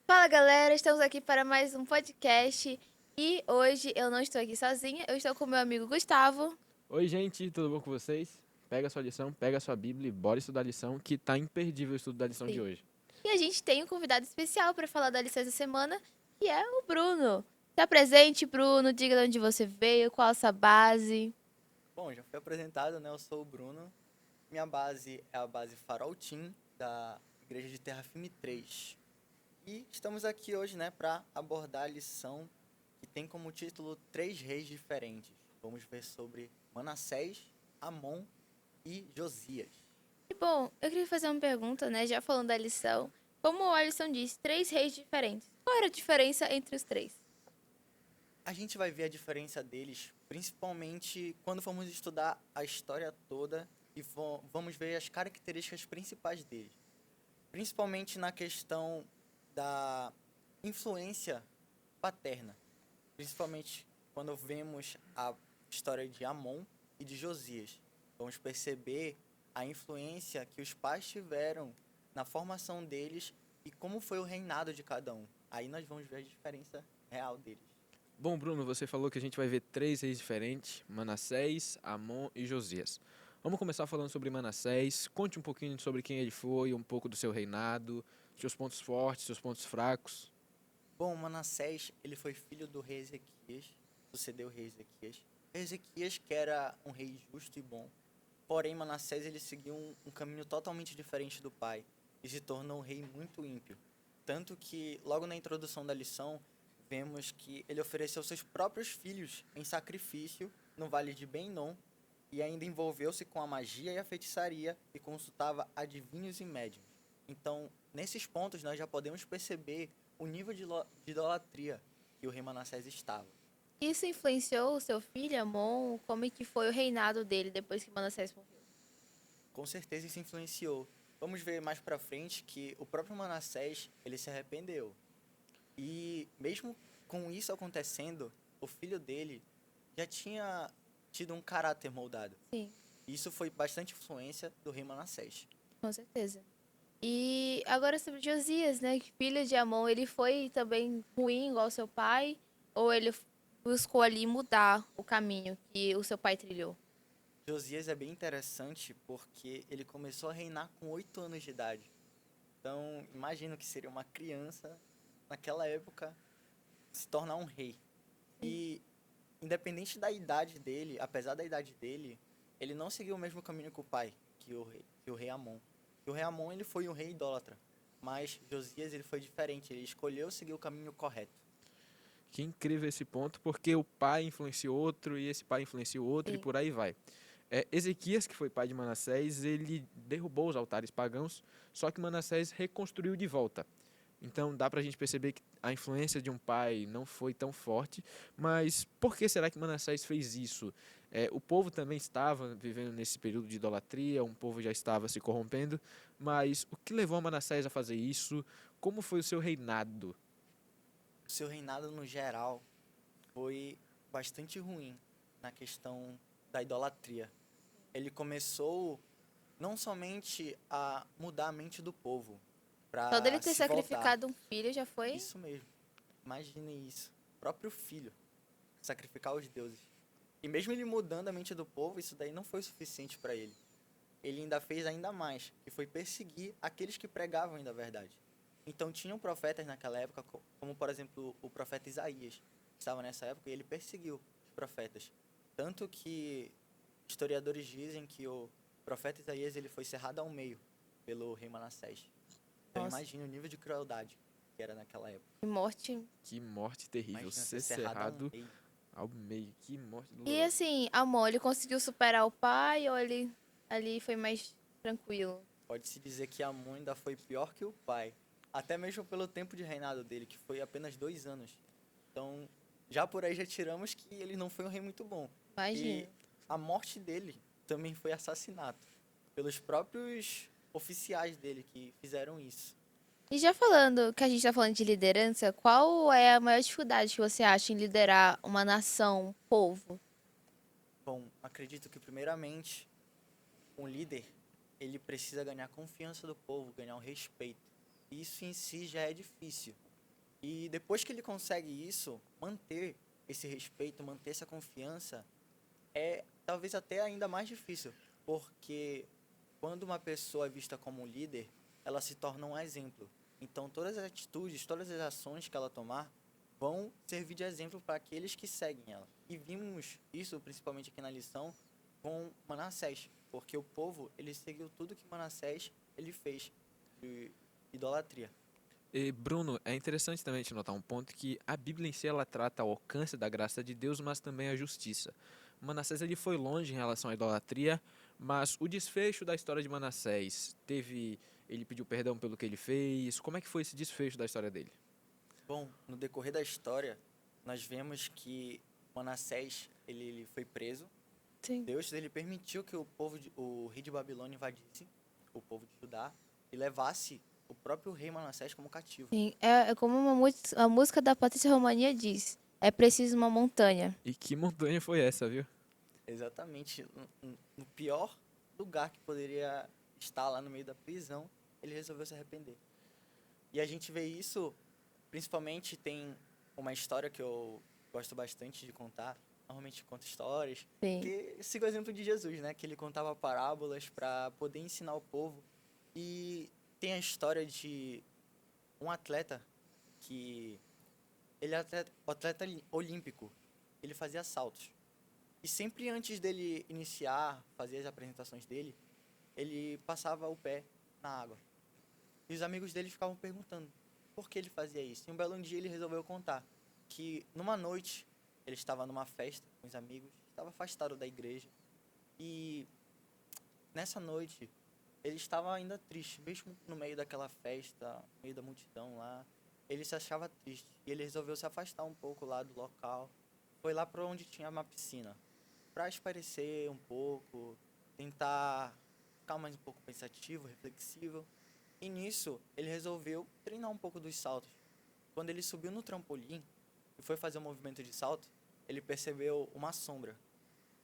Fala galera, estamos aqui para mais um podcast e hoje eu não estou aqui sozinha, eu estou com meu amigo Gustavo. Oi, gente, tudo bom com vocês? Pega a sua lição, pega a sua Bíblia e bora estudar a lição, que tá imperdível o estudo da lição de Sim. hoje. E a gente tem um convidado especial para falar da licença semana, que é o Bruno. Se apresente, Bruno, diga de onde você veio, qual a sua base. Bom, já foi apresentado, né? Eu sou o Bruno. Minha base é a base Farol Team, da Igreja de Terra Firme 3. E estamos aqui hoje, né, para abordar a lição que tem como título Três Reis Diferentes. Vamos ver sobre Manassés, Amon e Josias. E bom, eu queria fazer uma pergunta, né, já falando da lição. Como a lição diz, três reis diferentes. Qual era a diferença entre os três? A gente vai ver a diferença deles, principalmente quando formos estudar a história toda e vamos ver as características principais deles. Principalmente na questão da influência paterna, principalmente quando vemos a história de Amon e de Josias. Vamos perceber a influência que os pais tiveram na formação deles e como foi o reinado de cada um. Aí nós vamos ver a diferença real deles. Bom, Bruno, você falou que a gente vai ver três reis diferentes: Manassés, Amon e Josias. Vamos começar falando sobre Manassés. Conte um pouquinho sobre quem ele foi, um pouco do seu reinado, seus pontos fortes, seus pontos fracos. Bom, Manassés, ele foi filho do rei Ezequias, sucedeu o rei Ezequias. Ezequias, que era um rei justo e bom, porém Manassés ele seguiu um caminho totalmente diferente do pai e se tornou um rei muito ímpio. Tanto que, logo na introdução da lição, vemos que ele ofereceu seus próprios filhos em sacrifício no vale de Ben-Nom e ainda envolveu-se com a magia e a feitiçaria e consultava adivinhos e médiuns. Então, nesses pontos, nós já podemos perceber o nível de idolatria que o rei Manassés estava. Isso influenciou o seu filho, Amon? Como é que foi o reinado dele depois que Manassés morreu? Com certeza isso influenciou. Vamos ver mais pra frente que o próprio Manassés, ele se arrependeu. E mesmo com isso acontecendo, o filho dele já tinha tido um caráter moldado. Sim, Isso foi bastante influência do rei Manassés. com certeza. E agora sobre Josias, né? Que filho de Amon, ele foi também ruim igual seu pai? Ou ele buscou ali mudar o caminho que o seu pai trilhou? Josias é bem interessante porque ele começou a reinar com 8 anos de idade. Então, imagino que seria uma criança naquela época se tornar um rei. Sim. E independente da idade dele, apesar da idade dele, ele não seguiu o mesmo caminho que o pai, que o rei Amon. Que o rei Amon ele foi um rei idólatra, mas Josias ele foi diferente, ele escolheu seguir o caminho correto. Que incrível esse ponto, porque o pai influencia o outro e esse pai influencia o outro e Sim. por aí vai. Ezequias, que foi pai de Manassés, ele derrubou os altares pagãos, só que Manassés reconstruiu de volta. Então dá pra gente perceber que a influência de um pai não foi tão forte, mas por que será que Manassés fez isso? O povo também estava vivendo nesse período de idolatria, um povo já estava se corrompendo, mas o que levou Manassés a fazer isso? Como foi o seu reinado? O seu reinado no geral foi bastante ruim na questão da idolatria. Ele começou não somente a mudar a mente do povo Só dele para ter se voltar. sacrificado um filho já foi. Isso mesmo. Imagine isso. O próprio filho sacrificar os deuses. E mesmo ele mudando a mente do povo, isso daí não foi suficiente para ele. Ele ainda fez ainda mais, que foi perseguir aqueles que pregavam ainda a verdade. Então tinham profetas naquela época, como por exemplo o profeta Isaías, que estava nessa época e ele perseguiu os profetas. Tanto que historiadores dizem que o profeta Isaías ele foi cerrado ao meio pelo rei Manassés. Então Nossa, imagine o nível de crueldade que era naquela época. que morte. Que morte terrível, Imagina ser ser cerrado ao cerrado meio. ao meio, que morte E dolorosa. assim, Amon, ele conseguiu superar o pai ou ele ali foi mais tranquilo? Pode-se dizer que Amon ainda foi pior que o pai, até mesmo pelo tempo de reinado dele, que foi apenas 2 anos. Então, já por aí já tiramos que ele não foi um rei muito bom. Imagina. E a morte dele também foi assassinato pelos próprios oficiais dele que fizeram isso. E já falando que a gente tá falando de liderança, qual é a maior dificuldade que você acha em liderar uma nação, um povo? Bom, acredito que primeiramente um líder ele precisa ganhar a confiança do povo, ganhar o respeito. Isso em si já é difícil. E depois que ele consegue isso, manter esse respeito, manter essa confiança, é talvez até ainda mais difícil, porque quando uma pessoa é vista como um líder, ela se torna um exemplo. Então, todas as atitudes, todas as ações que ela tomar vão servir de exemplo para aqueles que seguem ela. E vimos isso, principalmente aqui na lição, com Manassés, porque o povo, ele seguiu tudo que Manassés ele fez de idolatria. E, Bruno, é interessante também te notar um ponto que a Bíblia em si ela trata o alcance da graça de Deus, mas também a justiça. Manassés ele foi longe em relação à idolatria, mas o desfecho da história de Manassés ele pediu perdão pelo que ele fez. Como é que foi esse desfecho da história dele? Bom, no decorrer da história, nós vemos que Manassés ele foi preso. Sim. Deus ele permitiu que o rei de Babilônia invadisse o povo de Judá e levasse o próprio rei Manassés como cativo. Sim, é como a música da Patrícia Romania diz: é preciso uma montanha. E que montanha foi essa, viu? Exatamente, no pior lugar que poderia estar lá no meio da prisão, ele resolveu se arrepender. E a gente vê isso, principalmente tem uma história que eu gosto bastante de contar, normalmente conto histórias, Sim. que sigo o exemplo de Jesus, né, que ele contava parábolas para poder ensinar o povo. E tem a história de um atleta que ele é atleta olímpico, ele fazia saltos. E sempre antes dele iniciar, fazer as apresentações dele, ele passava o pé na água. E os amigos dele ficavam perguntando por que ele fazia isso. E um belo dia ele resolveu contar que numa noite ele estava numa festa com os amigos, estava afastado da igreja. E nessa noite ele estava ainda triste, mesmo no meio daquela festa, no meio da multidão lá. Ele se achava triste e ele resolveu se afastar um pouco lá do local. Foi lá para onde tinha uma piscina, para espairecer um pouco, tentar ficar mais um pouco pensativo, reflexivo. E nisso, ele resolveu treinar um pouco dos saltos. Quando ele subiu no trampolim e foi fazer um movimento de salto, ele percebeu uma sombra.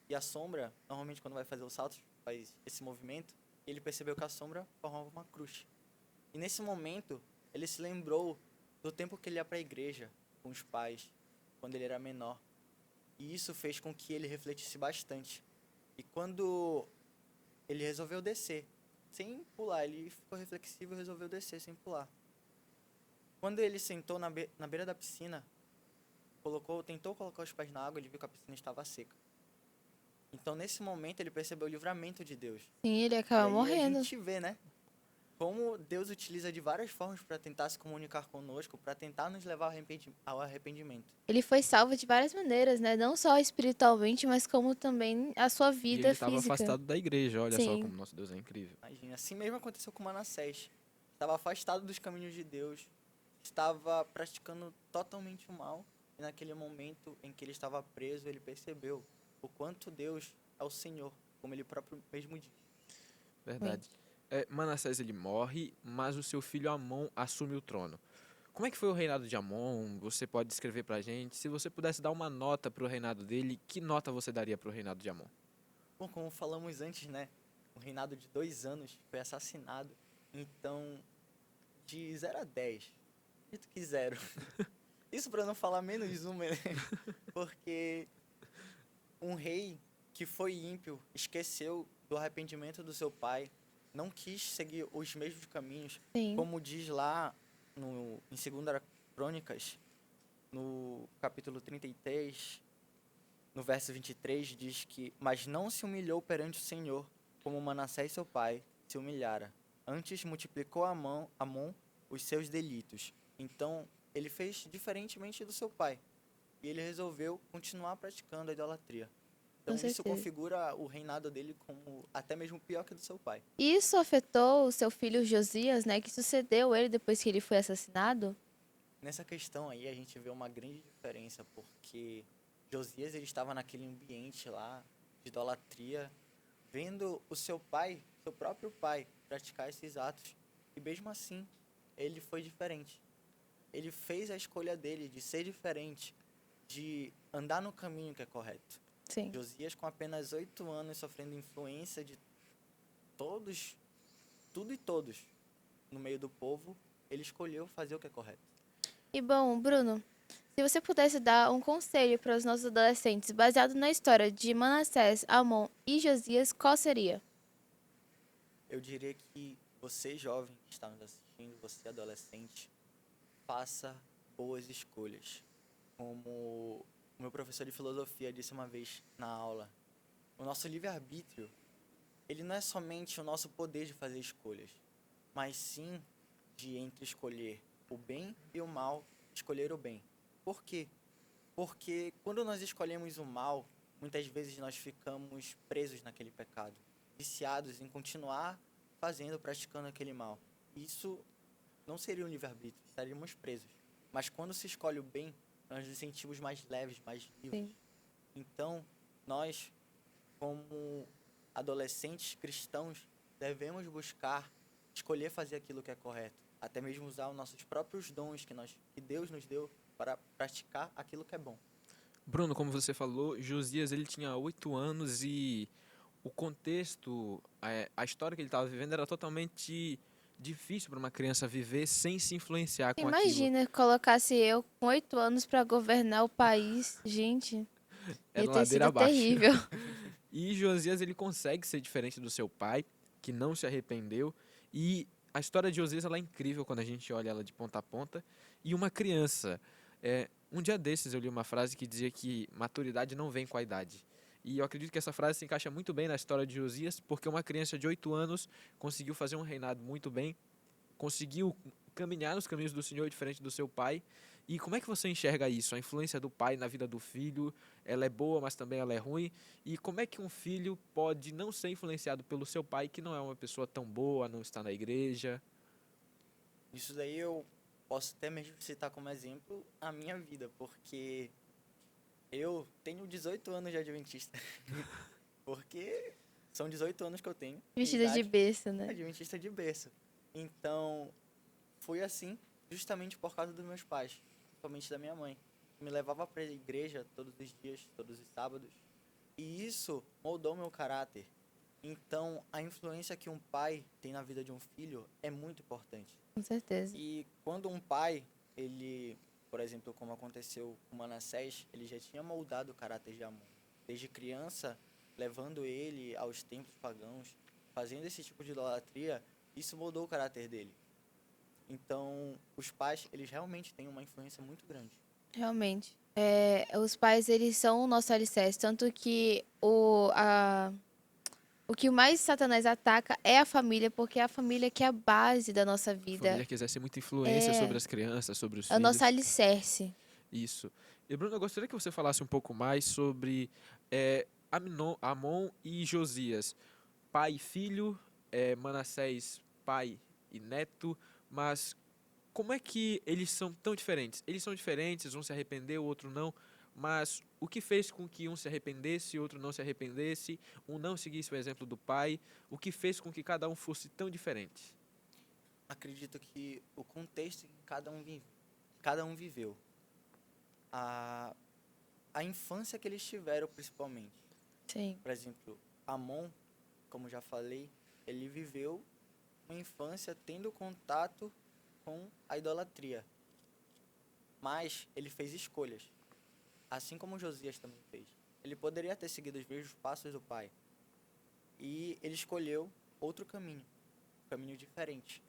E a sombra, normalmente quando vai fazer o salto, faz esse movimento, e ele percebeu que a sombra formava uma cruz. E nesse momento, ele se lembrou do tempo que ele ia para a igreja com os pais, quando ele era menor. E isso fez com que ele refletisse bastante. E quando ele resolveu descer, sem pular, ele ficou reflexivo e resolveu descer sem pular. Quando ele sentou na beira da piscina, tentou colocar os pés na água, ele viu que a piscina estava seca. Então, nesse momento, ele percebeu o livramento de Deus. Sim, ele E acaba aí morrendo. a gente vê, né? Como Deus utiliza de várias formas para tentar se comunicar conosco, para tentar nos levar ao arrependimento. Ele foi salvo de várias maneiras, né? Não só espiritualmente, mas como também a sua E vida ele estava física. afastado da igreja, olha só Sim. como nosso Deus é incrível. Imagina, assim mesmo aconteceu com Manassés. Estava afastado dos caminhos de Deus, estava praticando totalmente o mal. E naquele momento em que ele estava preso, ele percebeu o quanto Deus é o Senhor, como ele próprio mesmo diz. Verdade. Manassés ele morre, mas o seu filho Amon assume o trono. Como é que foi o reinado de Amon? Você pode descrever pra gente? Se você pudesse dar uma nota pro reinado dele, que nota você daria pro reinado de Amon? Bom, como falamos antes, né? Um reinado de 2 anos foi assassinado. Então, de 0 a 10, acredito que 0. Isso para não falar menos uma, né? Porque um rei que foi ímpio esqueceu do arrependimento do seu pai, não quis seguir os mesmos caminhos, Sim. como diz lá em 2 Crônicas, no capítulo 33, no verso 23, diz que: mas não se humilhou perante o Senhor, como Manassés seu pai se humilhara. Antes multiplicou Amon os seus delitos. Então, ele fez diferentemente do seu pai. E ele resolveu continuar praticando a idolatria. Então, Com isso certeza. configura o reinado dele como até mesmo pior que o do seu pai. Isso afetou o seu filho Josias, né? Que sucedeu ele depois que ele foi assassinado. Nessa questão aí, a gente vê uma grande diferença, porque Josias ele estava naquele ambiente lá de idolatria, vendo o seu pai, seu próprio pai, praticar esses atos. E mesmo assim, ele foi diferente. Ele fez a escolha dele de ser diferente, de andar no caminho que é correto. Sim. Josias, com apenas 8 anos, sofrendo influência de todos, tudo e todos no meio do povo, ele escolheu fazer o que é correto. E bom, Bruno, se você pudesse dar um conselho para os nossos adolescentes baseado na história de Manassés, Amon e Josias, qual seria? Eu diria que você, jovem que está nos assistindo, você, adolescente, faça boas escolhas. Como o meu professor de filosofia disse uma vez na aula, o nosso livre-arbítrio, ele não é somente o nosso poder de fazer escolhas, mas sim de entre escolher o bem e o mal, escolher o bem. Por quê? Porque quando nós escolhemos o mal, muitas vezes nós ficamos presos naquele pecado, viciados em continuar fazendo, praticando aquele mal. Isso não seria um livre-arbítrio, estaríamos presos. Mas quando se escolhe o bem, nós nos sentimos mais leves, mais livres. Sim. Então, nós, como adolescentes cristãos, devemos buscar escolher fazer aquilo que é correto, até mesmo usar os nossos próprios dons que Deus nos deu para praticar aquilo que é bom. Bruno, como você falou, Josias ele tinha 8 anos e o contexto, a história que ele estava vivendo era totalmente difícil para uma criança viver sem se influenciar com aquilo. Imagina, colocasse eu com 8 anos para governar o país. Gente, ia Era ter ladeira sido abaixo. terrível. E Josias ele consegue ser diferente do seu pai, que não se arrependeu. E a história de Josias ela é incrível quando a gente olha ela de ponta a ponta. E uma criança. Um dia desses eu li uma frase que dizia que maturidade não vem com a idade. E eu acredito que essa frase se encaixa muito bem na história de Josias, porque uma criança de 8 anos conseguiu fazer um reinado muito bem, conseguiu caminhar nos caminhos do Senhor diferente do seu pai. E como é que você enxerga isso? A influência do pai na vida do filho, ela é boa, mas também ela é ruim. E como é que um filho pode não ser influenciado pelo seu pai, que não é uma pessoa tão boa, não está na igreja? Isso daí eu posso até mesmo citar como exemplo a minha vida, porque eu tenho 18 anos de adventista. Porque são 18 anos que eu tenho, minha Vestida de idade, berço, né? adventista de berço. Então, foi assim justamente por causa dos meus pais, principalmente da minha mãe, que me levava para a igreja todos os dias, todos os sábados. E isso moldou meu caráter. Então, a influência que um pai tem na vida de um filho é muito importante. Com certeza. E quando um pai, ele, por exemplo, como aconteceu com Manassés, ele já tinha moldado o caráter de Amon. Desde criança, levando ele aos templos pagãos, fazendo esse tipo de idolatria, isso moldou o caráter dele. Então, os pais, eles realmente têm uma influência muito grande. Realmente. Os pais, eles são o nosso alicerce. Tanto que o que mais Satanás ataca é a família, porque é a família que é a base da nossa A família vida. que exerce muita influência sobre É, as crianças, sobre os é o nosso filhos. alicerce. Isso. E Bruno, eu gostaria que você falasse um pouco mais sobre Amon e Josias, pai e filho, Manassés, pai e neto, mas como é que eles são tão diferentes? Eles são diferentes, um se arrependeu, o outro não, mas o que fez com que um se arrependesse e outro não se arrependesse, um não seguisse o exemplo do pai, o que fez com que cada um fosse tão diferente? Acredito que o contexto em que cada um viveu, a, a infância que eles tiveram principalmente. Sim. Por exemplo, Amon, como já falei, ele viveu uma infância tendo contato com a idolatria. Mas ele fez escolhas, assim como Josias também fez. Ele poderia ter seguido os mesmos passos do pai. E ele escolheu outro caminho, um caminho diferente.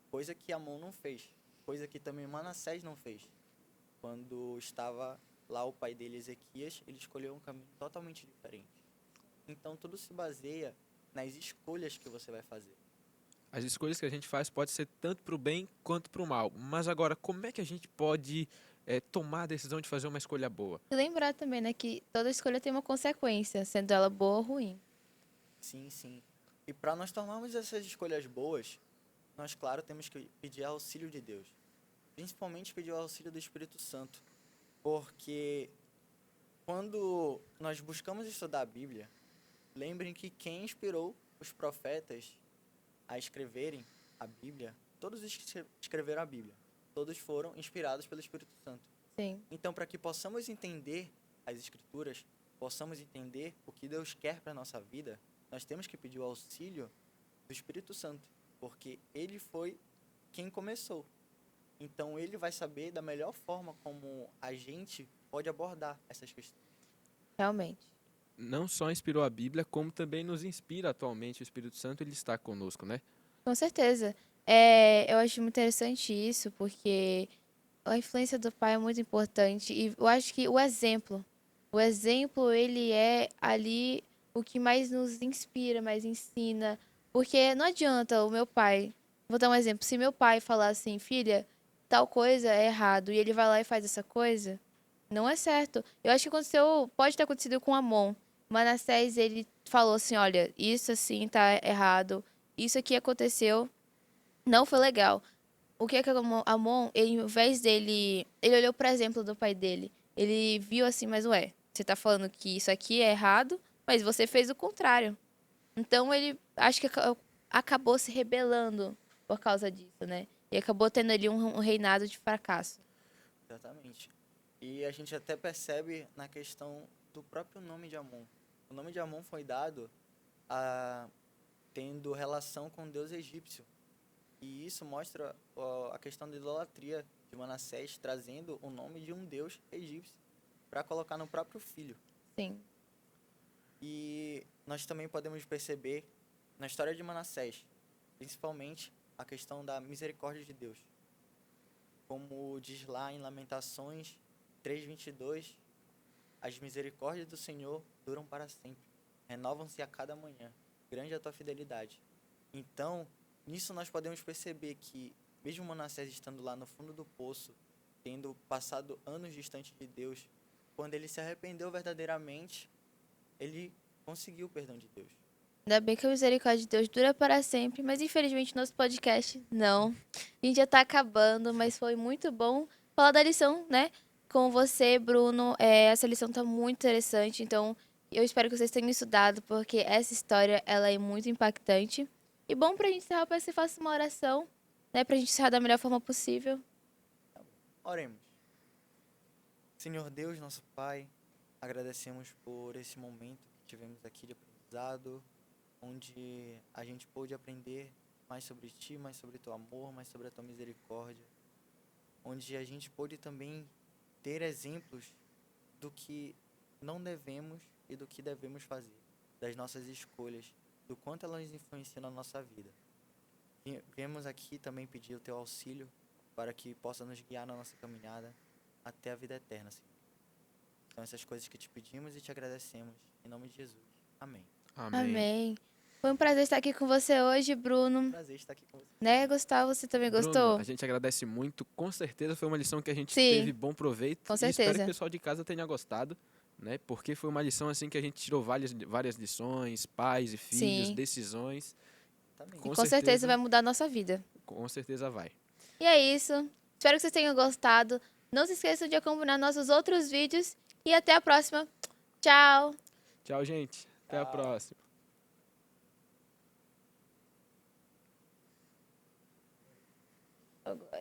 Coisa que Amon não fez, coisa que também Manassés não fez. Quando estava lá o pai dele, Ezequias, ele escolheu um caminho totalmente diferente. Então tudo se baseia nas escolhas que você vai fazer. As escolhas que a gente faz pode ser tanto para o bem quanto para o mal. Mas agora, como é que a gente pode tomar a decisão de fazer uma escolha boa? E lembrar também, né, que toda escolha tem uma consequência, sendo ela boa ou ruim. Sim, sim. E para nós tomarmos essas escolhas boas, nós, claro, temos que pedir auxílio de Deus. Principalmente pedir o auxílio do Espírito Santo. Porque quando nós buscamos estudar a Bíblia, lembrem que quem inspirou os profetas a escreverem a Bíblia, todos escreveram a Bíblia. Todos foram inspirados pelo Espírito Santo. Sim. Então, para que possamos entender as Escrituras, possamos entender o que Deus quer para a nossa vida, nós temos que pedir o auxílio do Espírito Santo, porque ele foi quem começou. Então ele vai saber da melhor forma como a gente pode abordar essas questões. Realmente. Não só inspirou a Bíblia, como também nos inspira atualmente. O Espírito Santo, ele está conosco, né? Com certeza. Eu acho muito interessante isso, porque a influência do pai é muito importante. E eu acho que o exemplo, ele é ali o que mais nos inspira, mais ensina. Porque não adianta o meu pai. Vou dar um exemplo. Se meu pai falar assim, filha, tal coisa é errado, e ele vai lá e faz essa coisa, não é certo. Eu acho que aconteceu, pode ter acontecido com Amon. Manassés, ele falou assim, olha, isso assim tá errado. Isso aqui aconteceu, não foi legal. O que é que Amon, ele, ao invés dele, ele olhou para exemplo do pai dele. Ele viu assim, mas ué, você tá falando que isso aqui é errado, mas você fez o contrário. Então ele acho que acabou se rebelando por causa disso, né? E acabou tendo ali um reinado de fracasso. Exatamente. E a gente até percebe na questão do próprio nome de Amon. O nome de Amon foi dado tendo relação com o deus egípcio. E isso mostra a questão da idolatria de Manassés, trazendo o nome de um deus egípcio para colocar no próprio filho. Sim. E nós também podemos perceber na história de Manassés, principalmente a questão da misericórdia de Deus. Como diz lá em Lamentações 3:22, as misericórdias do Senhor duram para sempre, renovam-se a cada manhã, grande é a tua fidelidade. Então, nisso nós podemos perceber que, mesmo Manassés estando lá no fundo do poço, tendo passado anos distante de Deus, quando ele se arrependeu verdadeiramente, ele conseguiu o perdão de Deus. Ainda bem que a misericórdia de Deus dura para sempre, mas infelizmente nosso podcast não. A gente já tá acabando, mas foi muito bom falar da lição, né? Com você, Bruno. Essa lição tá muito interessante, então eu espero que vocês tenham estudado, porque essa história ela é muito impactante. E bom pra gente encerrar, para que você faça uma oração, né? Pra gente encerrar da melhor forma possível. Oremos. Senhor Deus, nosso Pai, agradecemos por esse momento que tivemos aqui de aprendizado, onde a gente pôde aprender mais sobre Ti, mais sobre Teu amor, mais sobre a Tua misericórdia, onde a gente pôde também ter exemplos do que não devemos e do que devemos fazer, das nossas escolhas, do quanto elas influenciam na nossa vida. Viemos aqui também pedir o Teu auxílio para que possa nos guiar na nossa caminhada até a vida eterna, Senhor. São essas coisas que te pedimos e te agradecemos. Em nome de Jesus. Amém. Amém. Amém. Foi um prazer estar aqui com você hoje, Bruno. Prazer estar aqui com você. Né, Gustavo? Você também Bruno, gostou? a gente agradece muito. Com certeza foi uma lição que a gente Sim, teve bom proveito. com E espero que certeza. o pessoal de casa tenha gostado, né? Porque foi uma lição assim que a gente tirou várias lições, pais e filhos, Sim. decisões. Também. E com certeza vai mudar a nossa vida. Com certeza vai. E é isso. Espero que vocês tenham gostado. Não se esqueçam de acompanhar nossos outros vídeos. E até a próxima. Tchau! Tchau, gente. Até a Tchau. próxima. Agora.